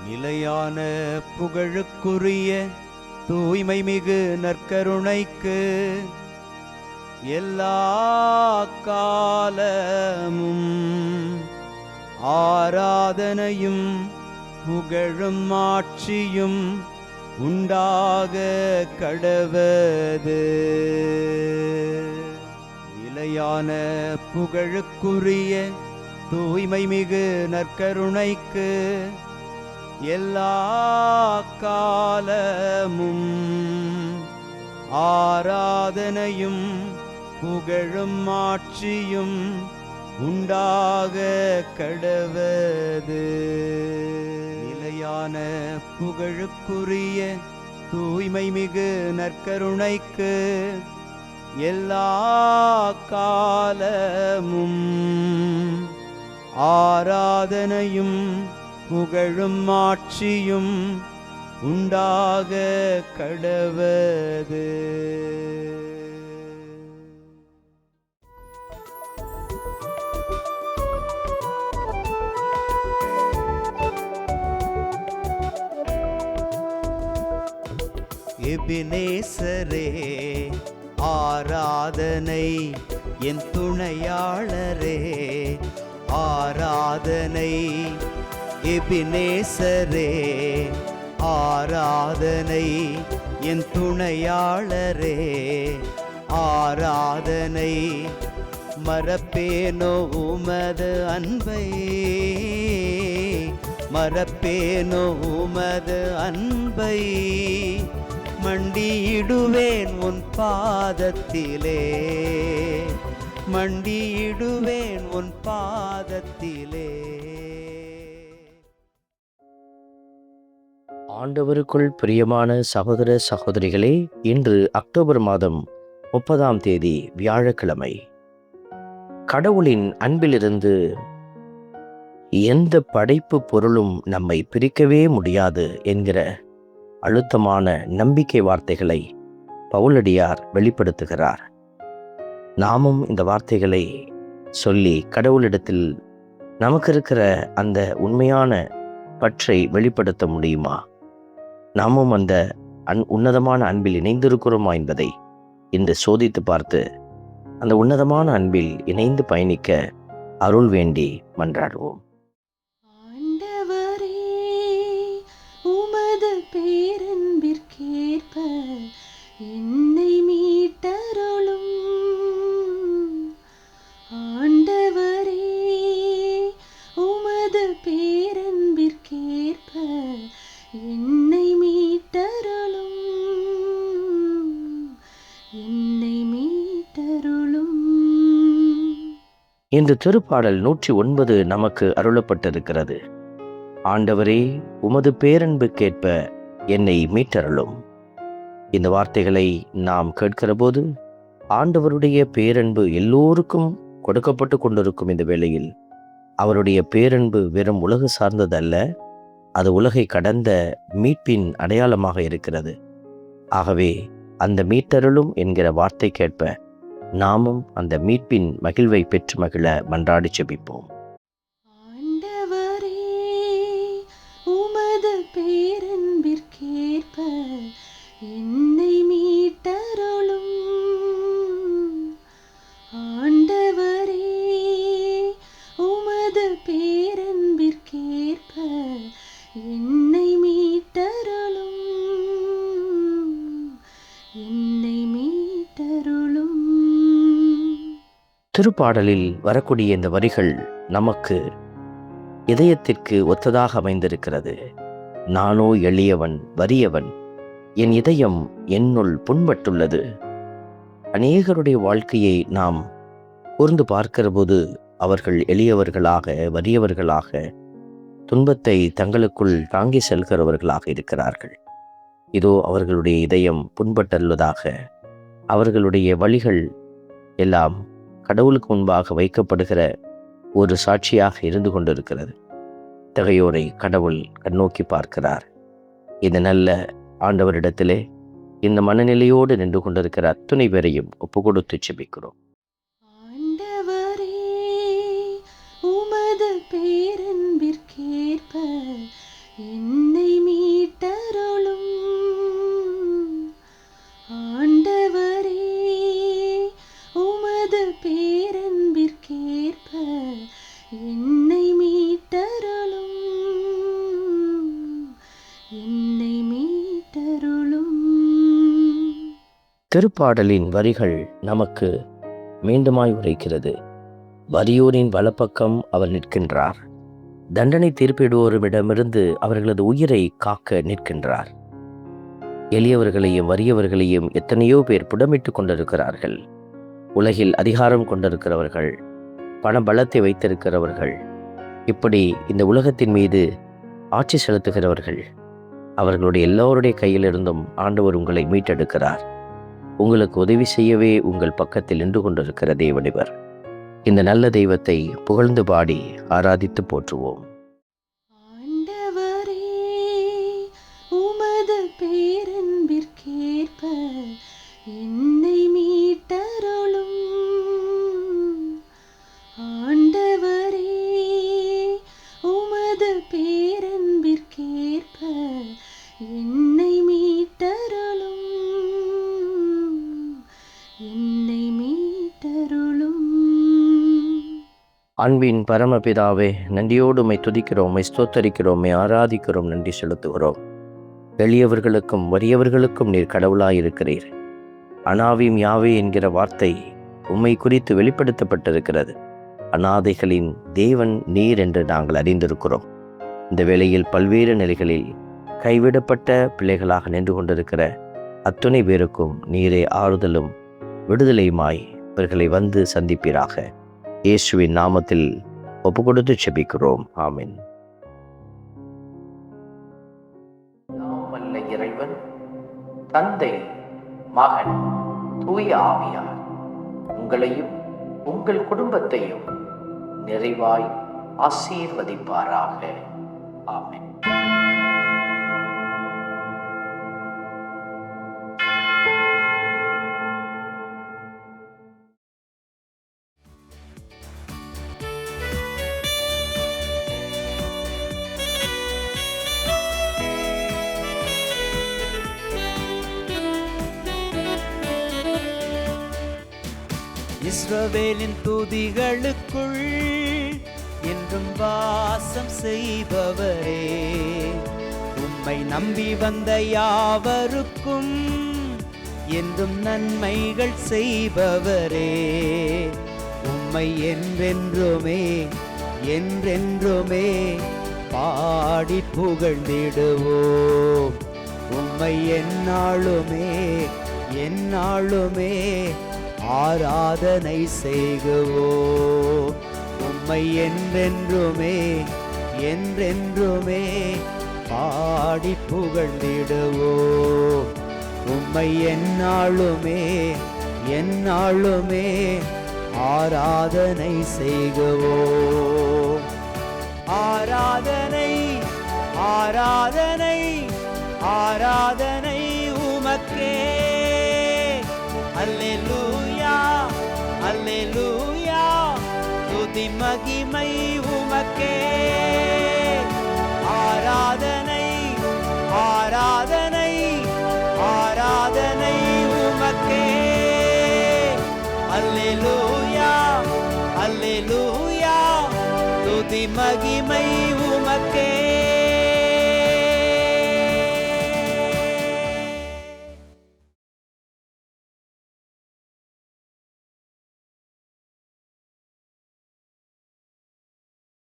நிலையான புகழுக்குரிய தூய்மை மிகு நற்கருணைக்கு எல்லா காலமும் ஆராதனையும் புகழும் ஆட்சியும் உண்டாக கடவது. நிலையான புகழுக்குரிய தூய்மை மிகு நற்கருணைக்கு எல்லா காலமும் ஆராதனையும் புகழும் ஆட்சியும் உண்டாக கடவது. நிலையான புகழுக்குரிய தூய்மை மிகு நற்கருணைக்கு எல்லா காலமும் ஆராதனையும் புகழும் ஆட்சியும் உண்டாக கடவது. எபினேசரே ஆராதனை, என் துணையாளரே ஆராதனை. எபினேசரே ஆராதனை, என் துணையாளரே ஆராதனை. மறப்பேனோ உமது அன்பை, மறப்பேனோ உமது அன்பை. மண்டியிடுவேன் உன் பாதத்திலே, மண்டியிடுவேன் உன் பாதத்திலே. ஆண்டவருக்குள் பிரியமான சகோதர சகோதரிகளே, இன்று அக்டோபர் மாதம் 30ஆம் தேதி வியாழக்கிழமை. கடவுளின் அன்பிலிருந்து எந்த படைப்பு பொருளும் நம்மை பிரிக்கவே முடியாது என்கிற அழுத்தமான நம்பிக்கை வார்த்தைகளை பவுலடியார் வெளிப்படுத்துகிறார். நாமும் இந்த வார்த்தைகளை சொல்லி கடவுளிடத்தில் நமக்கு இருக்கிற அந்த உண்மையான பற்றை வெளிப்படுத்த முடியுமா? நாமும் அந்த உன்னதமான அன்பில் இணைந்திருக்கிறோமா என்பதை இன்று சோதித்து பார்த்து அந்த உன்னதமான அன்பில் இணைந்து பயணிக்க அருள் வேண்டி மன்றாடுவோம். ஆண்டவரே, உமது பேரன்பிற்கேற்ப என்னை மீட்டருளும். ஆண்டவரே, உமது பேரன்பிற்கேற்ப என்னை மீட்டருளும், என்னை மீட்டருளும். இன்று திருப்பாடல் 109 நமக்கு அருளப்பட்டிருக்கிறது. ஆண்டவரே, உமது பேரன்புக்கேற்ப என்னை மீட்டருளும். இந்த வார்த்தைகளை நாம் கேட்கிற போது ஆண்டவருடைய பேரன்பு எல்லோருக்கும் கொடுக்கப்பட்டு கொண்டிருக்கும் இந்த வேளையில் அவருடைய பேரன்பு வெறும் உலகு சார்ந்ததல்ல, அது உலகை கடந்த மீட்பின் அடையாளமாக இருக்கிறது. ஆகவே அந்த மீட்டருளும் என்கிற வார்த்தைக்கேற்ப நாமும் அந்த மீட்பின் மகிழ்வை பெற்று மகிழ மன்றாடி செபிப்போம். ஆண்டவரே, உமது பேரன்பிற்கேற்ப என்னை மீட்டருளும். ஆண்டவரே, உமது பேரன்பிற்கேற்ப என்னை மீட்டருளும், என்னை மீட்டருளும். திருப்பாடலில் வரக்கூடிய இந்த வரிகள் நமக்கு இதயத்திற்கு ஒத்ததாக அமைந்திருக்கிறது. நானோ எளியவன் வறியவன், என் இதயம் என்னுள் புண்பட்டுள்ளது. அநேகருடைய வாழ்க்கையை நாம் கூர்ந்து பார்க்கிற போது அவர்கள் எளியவர்களாக வறியவர்களாக துன்பத்தை தங்களுக்குள் தாங்கி செல்கிறவர்களாக இருக்கிறார்கள். இதோ அவர்களுடைய இதயம் புண்பட்டுள்ளதாக, அவர்களுடைய வழிகள் எல்லாம் கடவுளுக்கு முன்பாக வைக்கப்படுகிற ஒரு சாட்சியாக இருந்து கொண்டிருக்கிறது. இத்தகையோரை கடவுள் கண்ணோக்கி பார்க்கிறார். இந்த நல்ல ஆண்டவரிடத்திலே இந்த மனநிலையோடு நின்று கொண்டிருக்கிற அத்துணை பேரையும் ஒப்பு கொடுத்து செபிக்கிறோம். ஆண்டவரே, உமது பேரன்பிற்கேற்ப என்னை திருப்பாடலின் வரிகள் நமக்கு மீண்டுமாய் உரைக்கிறது. வறியோரின் வலப்பக்கம் அவர் நிற்கின்றார். தண்டனை தீர்ப்பிடுவோரிடமிருந்து அவர்களது உயிரை காக்க நிற்கின்றார். எளியவர்களையும் வறியவர்களையும் எத்தனையோ பேர் புடமிட்டு கொண்டிருக்கிறார்கள். உலகில் அதிகாரம் கொண்டிருக்கிறவர்கள், பண பலத்தை வைத்திருக்கிறவர்கள், இப்படி இந்த உலகத்தின் மீது ஆட்சி செலுத்துகிறவர்கள், அவர்களுடைய எல்லோருடைய கையிலிருந்தும் ஆண்டவர் உங்களை மீட்டெடுக்கிறார். உங்களுக்கு உதவி செய்யவே உங்கள் பக்கத்தில் நின்று கொண்டிருக்கிற தேவனிவர். இந்த நல்ல தெய்வத்தை புகழ்ந்து பாடி ஆராதித்து போற்றுவோம். ஆண்டவரே, உமது பேரன்பிற்கேற்ப என்னை மீட்டருளும். ஆண்டவரே, உமது பேரன்பிற்கேற்ப என்னை மீட்டருளும். என்னை மீட்டருளும். அன்பின் பரமபிதாவே, நன்றியோடு உம்மை துதிக்கிறோம், உம்மை ஸ்தோத்தரிக்கிறோம், உம்மை ஆராதிக்கிறோம், நன்றி செலுத்துகிறோம். எளியவர்களுக்கும் வறியவர்களுக்கும் நீர் கடவுளாயிருக்கிறீர். அனாவிம் யாவே என்கிற வார்த்தை உம்மை குறித்து வெளிப்படுத்தப்பட்டிருக்கிறது. அனாதைகளின் தேவன் நீர் என்று நாங்கள் அறிந்திருக்கிறோம். இந்த வேளையில் பல்வேறு நிலைகளில் கைவிடப்பட்ட பிள்ளைகளாக நின்று கொண்டிருக்கிற அத்துணை பேருக்கும் நீரே ஆறுதலும் விடுதலையுமாய் இவர்களை வந்து சந்திப்பீராக. இயேசுவின் நாமத்தில் ஒப்புக்கொடுத்து செபிக்கிறோம். ஆமென். நாமல்ல இறைவன், தந்தை, மகன், தூய ஆவியார் உங்களையும் உங்கள் குடும்பத்தையும் நிறைவாய் ஆசீர்வதிப்பாராக. ஆமென். இஸ்ரவேலின் துதிகளுக்குள் என்றும் வாசம் செய்பவரே, உம்மை நம்பி வந்த யாவருக்கும் என்றும் நன்மைகள் செய்பவரே, உம்மை என்றென்றுமே என்றென்றுமே பாடி புகழ்ந்திடுவோம். உம்மை எந்நாளுமே எந்நாளுமே ஆராதனை செய்குவோம். உம்மை என்றென்றுமே என்றென்றுமே பாடி புகழ்ந்திடுவோம். உம்மை எந்நாளுமே எந்நாளுமே ஆராதனை செய்குவோம். ஆராதனை ஆராதனை ஆராதனை உமக்கே. அல்லேலூயா அல்லேலூயா, துதி மகிமை உமக்கே. ஆராதனை ஆராதனை ஆராதனை உமக்கே. அல்லேலூயா அல்லேலூயா, துதி மகிமை உமக்கே.